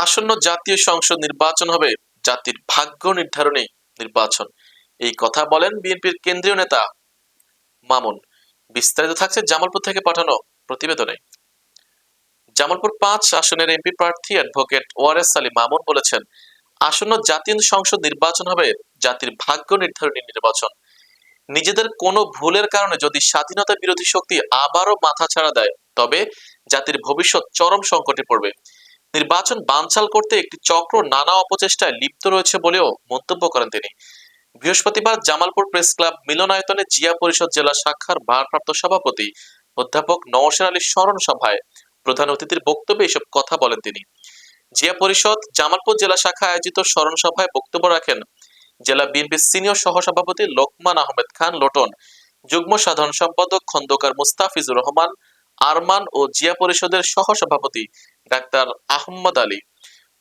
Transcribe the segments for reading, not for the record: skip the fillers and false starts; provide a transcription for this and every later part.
আসন্ন জাতীয় সংসদ নির্বাচন হবে জাতির ভাগ্য নির্ধারণী নির্বাচন। এই কথা বলেন বিএনপির কেন্দ্রীয় নেতা মামুন। বিস্তারিত থাকছে জামালপুর থেকে পাঠানো প্রতিবেদনে। জামালপুর ৫ আসনের এমপি প্রার্থী অ্যাডভোকেট ওয়ারেস আলী মামুন বলেছেন, আসন্ন জাতীয় সংসদ নির্বাচন হবে জাতির ভাগ্য নির্ধারণী নির্বাচন। নিজেদের কোনো ভুলের কারণে যদি স্বাধীনতা বিরোধী শক্তি আবারও মাথাচাড়া দেয়, তবে জাতির ভবিষ্যৎ চরম সংকটে পড়বে। নির্বাচন বানচাল করতে একটি চক্র নানা অপচেষ্টায় লিপ্ত রয়েছে বলেও মন্তব্য করেন তিনি। বৃহস্পতিবার জামালপুর প্রেস ক্লাব মিলনায়তনে জিয়া পরিষদ জেলা শাখার ভারপ্রাপ্ত সভাপতি অধ্যাপক নওশার আলীর স্মরণ সভায় প্রধান অতিথির বক্তব্যে এসব কথা বলেন তিনি। জিয়া পরিষদ জামালপুর জেলা শাখা আয়োজিত স্মরণ সভায় বক্তব্য রাখেন জেলা বিএনপির সিনিয়র সহসভাপতি লোকমান আহমেদ খান লোটন, যুগ্ম সাধারণ সম্পাদক খন্দকার মুস্তাফিজুর রহমান আরমান ও জিয়া পরিষদের সহসভাপতি ডাক্তার আহমদ আলী।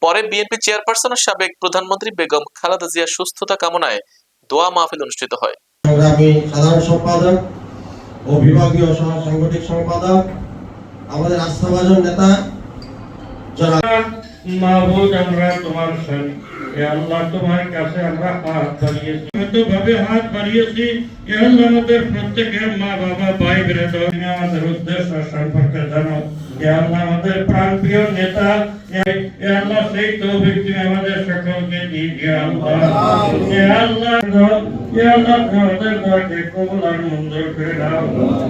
পরে বিএনপি চেয়ারপারসন ও সাবেক প্রধানমন্ত্রী বেগম খালেদা জিয়ার সুস্থতা কামনায় দোয়া মাহফিল অনুষ্ঠিত হয়। আমি সাধারণ সম্পাদক ও বিভাগীয় সহ সাংগঠনিক সম্পাদক আমাদের আস্থাভাজন নেতা যারা মাহবুব, আমরা তোমার হে আল্লাহ তোমার কাছে আমরা হাত বাড়িয়েছি, কতভাবে হাত বাড়িয়েছি। হে আল্লাহ আমাদের প্রত্যেকের মা বাবা ভাই ব্রাদার তুমি আমাদের উদ্দেশ্য সম্পর্কে জানো। হে আল্লাহ আমাদের প্রাণপ্রিয় নেতা, হে আল্লাহ সেই তৌফিক তুমি আমাদের সকলকে দিই। হে আল্লাহ, হে আল্লাহ, হে আল্লাহ আমাদের দোয়াকে কবুল আর মঞ্জুর করে দাও।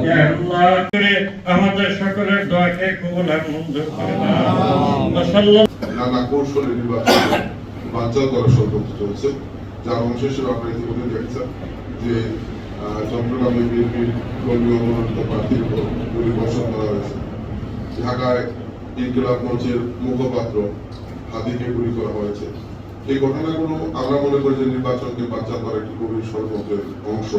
হে আল্লাহ করে আমাদের সকলের দোয়াকে কবুল আর মঞ্জুর করে দাও। নানা কৌশলে নির্বাচন বানচাল করার ষড়যন্ত্র চলছে, যার অংশ হিসেবে আপনারা ইতিমধ্যে দেখছেন যে চট্টগ্রামে বিএনপির দলীয় মনোনীত প্রার্থীর উপর গুলি বর্ষণ করা হয়েছে। ঢাকায় ইনকিলাব মঞ্চের মুখপাত্র হাদিকে গুলি করা হয়েছে। এই ঘটনাগুলো আমরা মনে করি যে নির্বাচনকে বানচাল করার একটি গভীর ষড়যন্ত্রের অংশ।